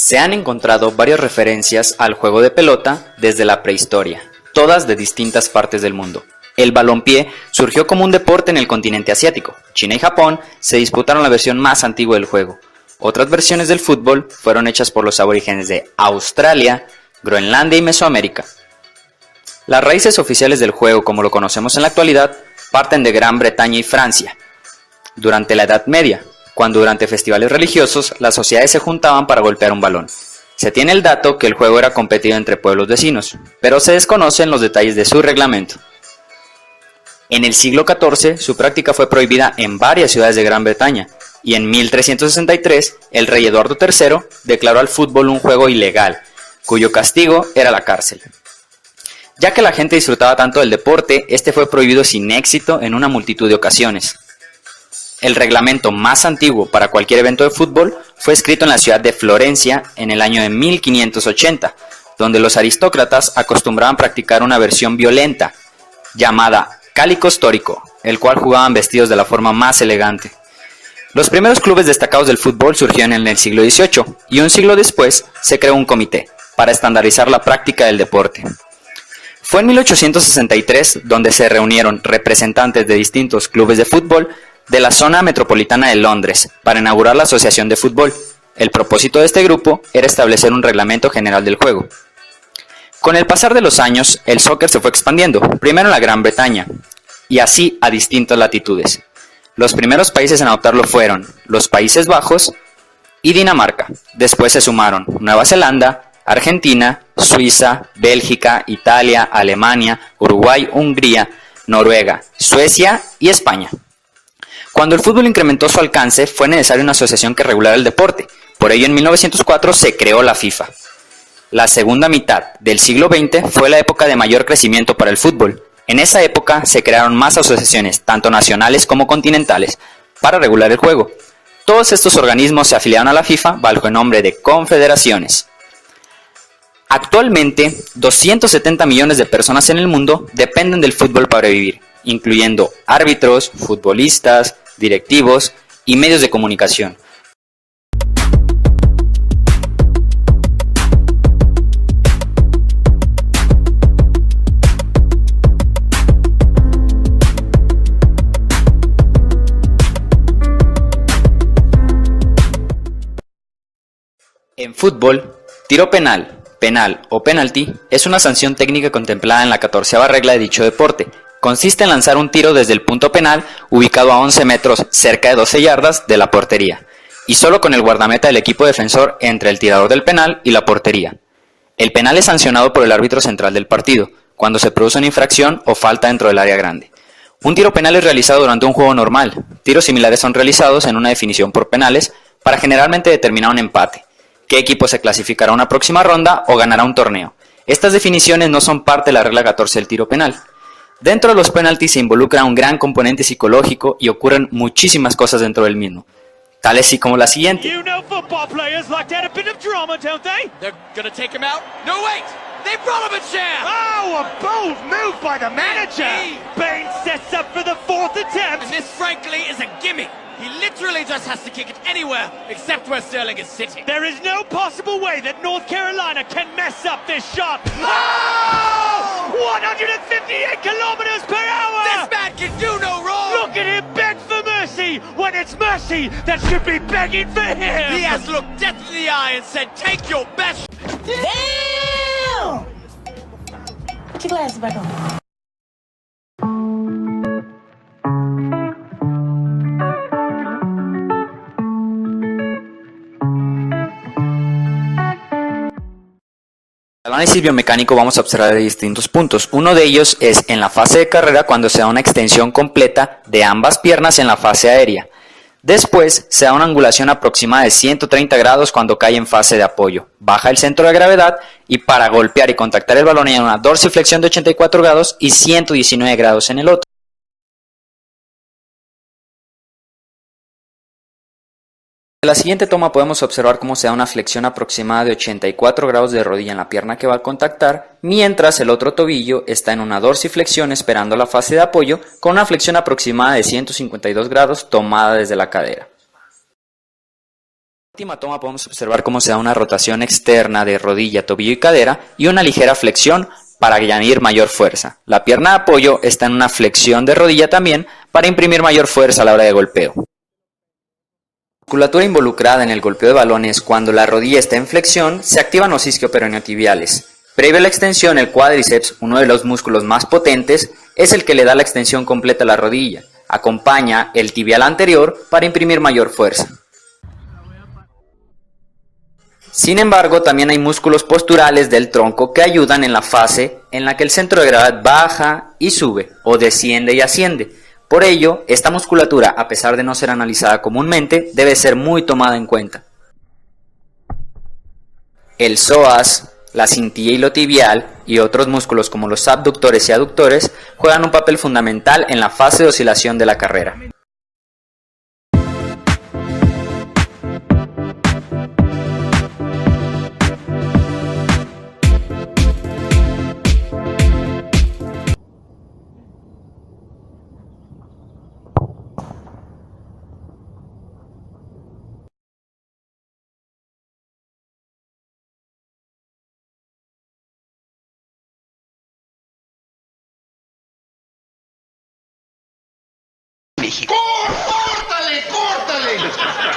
Se han encontrado varias referencias al juego de pelota desde la prehistoria, todas de distintas partes del mundo. El balompié surgió como un deporte en el continente asiático. China y Japón se disputaron la versión más antigua del juego. Otras versiones del fútbol fueron hechas por los aborígenes de Australia, Groenlandia y Mesoamérica. Las raíces oficiales del juego, como lo conocemos en la actualidad, parten de Gran Bretaña y Francia. Durante la Edad Media, cuando durante festivales religiosos las sociedades se juntaban para golpear un balón. Se tiene el dato que el juego era competido entre pueblos vecinos, pero se desconocen los detalles de su reglamento. En el siglo XIV, su práctica fue prohibida en varias ciudades de Gran Bretaña, y en 1363, el rey Eduardo III declaró al fútbol un juego ilegal, cuyo castigo era la cárcel. Ya que la gente disfrutaba tanto del deporte, este fue prohibido sin éxito en una multitud de ocasiones. El reglamento más antiguo para cualquier evento de fútbol fue escrito en la ciudad de Florencia en el año de 1580, donde los aristócratas acostumbraban practicar una versión violenta, llamada cálico stórico, el cual jugaban vestidos de la forma más elegante. Los primeros clubes destacados del fútbol surgieron en el siglo XVIII, y un siglo después se creó un comité para estandarizar la práctica del deporte. Fue en 1863 donde se reunieron representantes de distintos clubes de fútbol de la zona metropolitana de Londres para inaugurar la Asociación de Fútbol. El propósito de este grupo era establecer un reglamento general del juego. Con el pasar de los años, el soccer se fue expandiendo, primero en la Gran Bretaña, y así a distintas latitudes. Los primeros países en adoptarlo fueron los Países Bajos y Dinamarca. Después se sumaron Nueva Zelanda, Argentina, Suiza, Bélgica, Italia, Alemania, Uruguay, Hungría, Noruega, Suecia y España. Cuando el fútbol incrementó su alcance, fue necesaria una asociación que regulara el deporte. Por ello, en 1904 se creó la FIFA. La segunda mitad del siglo XX fue la época de mayor crecimiento para el fútbol. En esa época se crearon más asociaciones, tanto nacionales como continentales, para regular el juego. Todos estos organismos se afiliaron a la FIFA bajo el nombre de confederaciones. Actualmente, 270 millones de personas en el mundo dependen del fútbol para vivir, incluyendo árbitros, futbolistas, directivos y medios de comunicación. En fútbol, tiro penal, penal o penalti es una sanción técnica contemplada en la 14ª regla de dicho deporte. Consiste en lanzar un tiro desde el punto penal, ubicado a 11 metros, cerca de 12 yardas de la portería, y solo con el guardameta del equipo defensor entre el tirador del penal y la portería. El penal es sancionado por el árbitro central del partido, cuando se produce una infracción o falta dentro del área grande. Un tiro penal es realizado durante un juego normal. Tiros similares son realizados en una definición por penales para generalmente determinar un empate, qué equipo se clasificará a una próxima ronda o ganará un torneo. Estas definiciones no son parte de la regla 14 del tiro penal. Dentro de los penaltis se involucra un gran componente psicológico y ocurren muchísimas cosas dentro del mismo, tales y como la siguiente. Oh, a bold move by the manager! Bain sets up for the fourth attempt! And this, frankly, is a gimmick. He literally just has to kick it anywhere except where Sterling is sitting. There is no possible way that North Carolina can mess up this shot. Oh! 158 kilometers per hour! This man can do no wrong! Look at him beg for mercy when it's mercy that should be begging for him! He has looked death in the eye and said, take your best... Damn! Put your glasses back on. En el análisis biomecánico vamos a observar distintos puntos. Uno de ellos es en la fase de carrera, cuando se da una extensión completa de ambas piernas en la fase aérea. Después se da una angulación aproximada de 130 grados cuando cae en fase de apoyo. Baja el centro de gravedad y para golpear y contactar el balón hay una dorsiflexión de 84 grados y 119 grados en el otro. En la siguiente toma podemos observar cómo se da una flexión aproximada de 84 grados de rodilla en la pierna que va a contactar, mientras el otro tobillo está en una dorsiflexión esperando la fase de apoyo con una flexión aproximada de 152 grados tomada desde la cadera. última toma podemos observar cómo se da una rotación externa de rodilla, tobillo y cadera y una ligera flexión para añadir mayor fuerza. La pierna de apoyo está en una flexión de rodilla también para imprimir mayor fuerza a la hora de golpeo. La musculatura involucrada en el golpeo de balones cuando la rodilla está en flexión se activan los isquioperoneotibiales. Previo a la extensión, el cuádriceps, uno de los músculos más potentes, es el que le da la extensión completa a la rodilla. Acompaña el tibial anterior para imprimir mayor fuerza. Sin embargo, también hay músculos posturales del tronco que ayudan en la fase en la que el centro de gravedad baja y sube, o desciende y asciende. Por ello, esta musculatura, a pesar de no ser analizada comúnmente, debe ser muy tomada en cuenta. El psoas, la cintilla isquiotibial y otros músculos como los abductores y aductores juegan un papel fundamental en la fase de oscilación de la carrera. ¡Córtale, córtale!